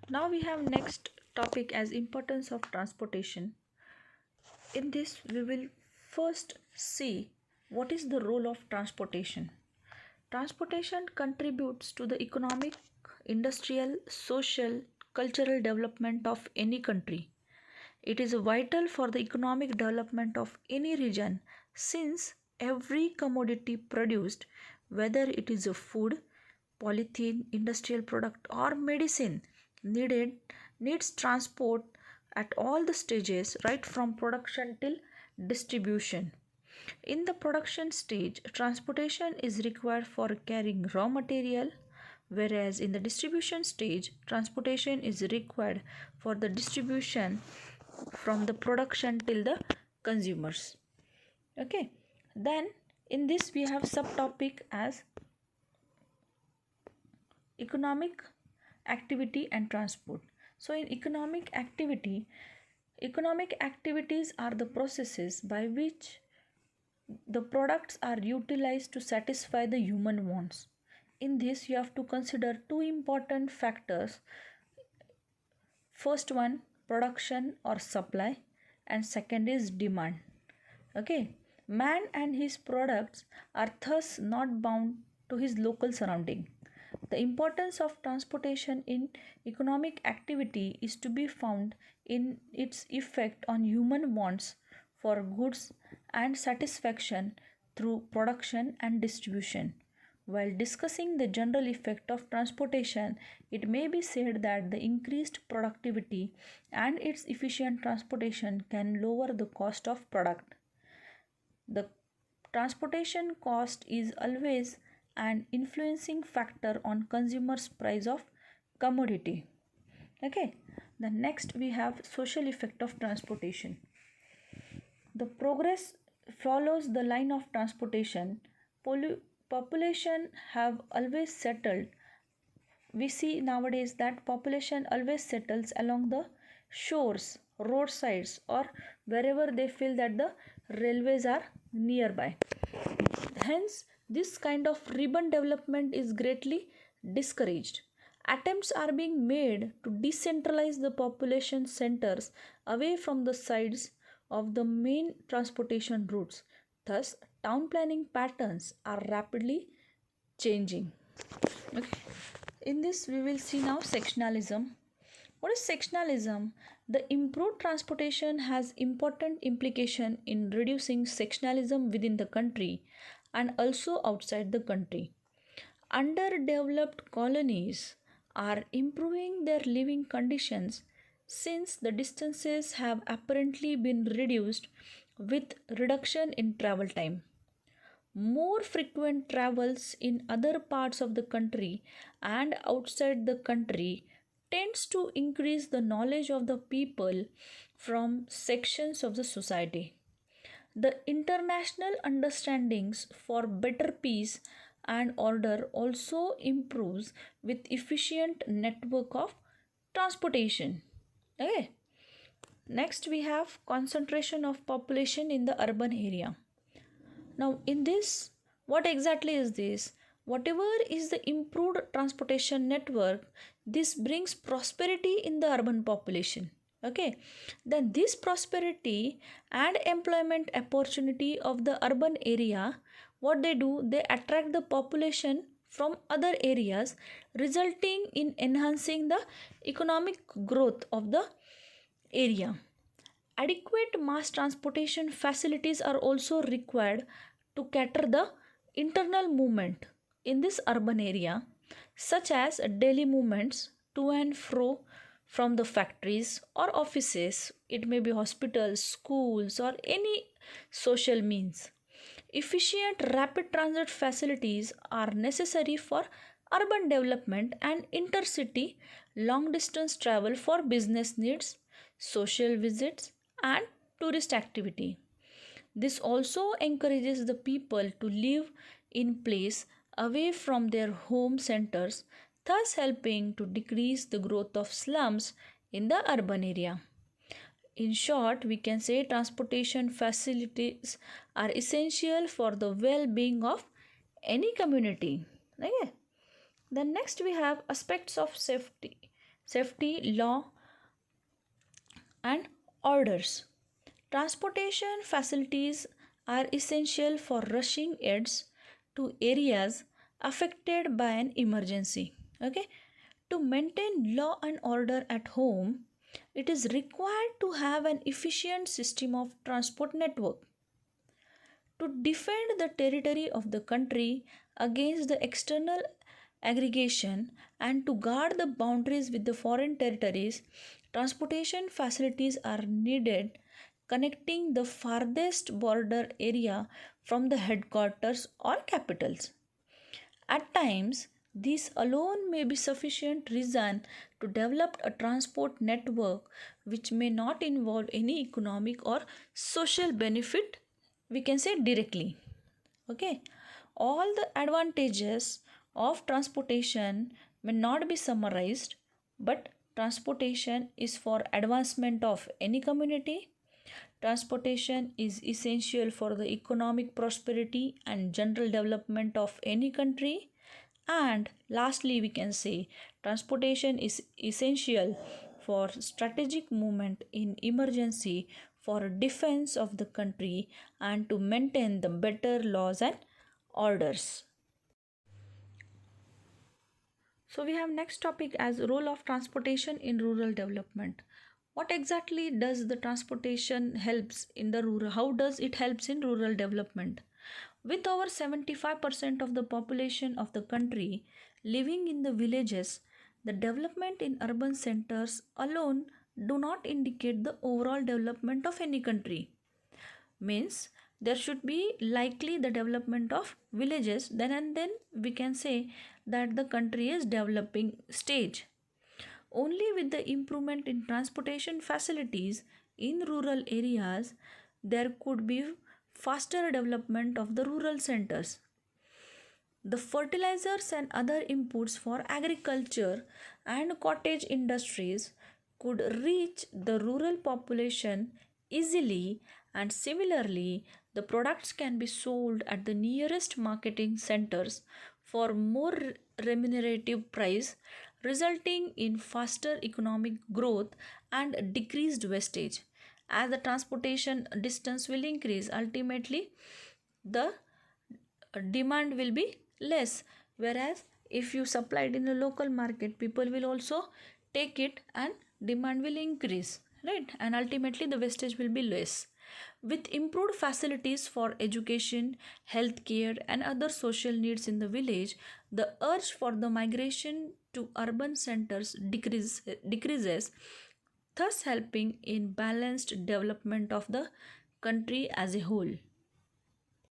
Now we have next topic as importance of transportation. In this we will first see what is the role of transportation. Transportation contributes to the economic, industrial, social, cultural development of any country. It is vital for the economic development of any region since every commodity produced, whether it is a food, polythene, industrial product, or medicine, needed needs transport at all the stages right from production till distribution. In the production stage, transportation is required for carrying raw material, whereas in the distribution stage, transportation is required for the distribution from the production till the consumers. Okay, then in this we have subtopic as economic activity and transport. So in economic activities are the processes by which the products are utilized to satisfy the human wants. In this, you have to consider two important factors. First one, production or supply, and second is demand. Okay, man and his products are thus not bound to his local surrounding. The importance of transportation in economic activity is to be found in its effect on human wants for goods and satisfaction through production and distribution. While discussing the general effect of transportation, it may be said that the increased productivity and its efficient transportation can lower the cost of product. The transportation cost is always an influencing factor on consumers' price of commodity. Okay, the next we have social effect of transportation. The progress follows the line of transportation. Population have always settled. We see nowadays that population always settles along the shores, roadsides, or wherever they feel that the railways are nearby. Hence, this kind of urban development is greatly discouraged. Attempts are being made to decentralize the population centers away from the sides of the main transportation routes. Thus, town planning patterns are rapidly changing. Okay. In this, we will see now sectionalism. What is sectionalism? The improved transportation has important implication in reducing sectionalism within the country and also outside the country. Underdeveloped colonies are improving their living conditions since the distances have apparently been reduced with reduction in travel time. More frequent travels in other parts of the country and outside the country tends to increase the knowledge of the people from sections of the society. The international understandings for better peace and order also improves with efficient network of transportation. Okay. Next we have concentration of population in the urban area. Now, in this, what exactly is this? Whatever is the improved transportation network, this brings prosperity in the urban population. Okay, then this prosperity and employment opportunity of the urban area, what they do, they attract the population from other areas, resulting in enhancing the economic growth of the area. Adequate mass transportation facilities are also required to cater the internal movement in this urban area, such as daily movements to and fro from the factories or offices. It may be hospitals, schools, or any social means. Efficient rapid transit facilities are necessary for urban development and intercity long distance travel for business needs, social visits, and tourist activity. This also encourages the people to live in place away from their home centers, thus helping to decrease the growth of slums in the urban area. In short, we can say transportation facilities are essential for the well-being of any community. Okay. Then next we have aspects of safety. safety, law, and orders. Transportation facilities are essential for rushing aids to areas affected by an emergency. Okay, to maintain law and order at home, it is required to have an efficient system of transport network. To defend the territory of the country against the external aggregation and to guard the boundaries with the foreign territories, transportation facilities are needed connecting the farthest border area from the headquarters or capitals. At times, this alone may be sufficient reason to develop a transport network which may not involve any economic or social benefit, we can say directly. Okay, all the advantages of transportation may not be summarized, but transportation is for advancement of any community. Transportation is essential for the economic prosperity and general development of any country. And lastly, we can say transportation is essential for strategic movement in emergency, for defense of the country, and to maintain the better laws and orders. So we have next topic as role of transportation in rural development. What exactly does the transportation helps in the rural? How does it helps in rural development? With over 75% of the population of the country living in the villages, the development in urban centers alone do not indicate the overall development of any country. Means there should be likely the development of villages, then and then we can say that the country is developing stage. Only with the improvement in transportation facilities in rural areas there could be faster development of the rural centers. The fertilizers and other inputs for agriculture and cottage industries could reach the rural population easily, and similarly, the products can be sold at the nearest marketing centers for more remunerative price, resulting in faster economic growth and decreased wastage. As the transportation distance will increase, ultimately the demand will be less, whereas if you supply it in the local market, people will also take it and demand will increase, right? And ultimately the wastage will be less. With improved facilities for education, healthcare, and other social needs in the village, the urge for the migration to urban centers decreases, thus helping in balanced development of the country as a whole.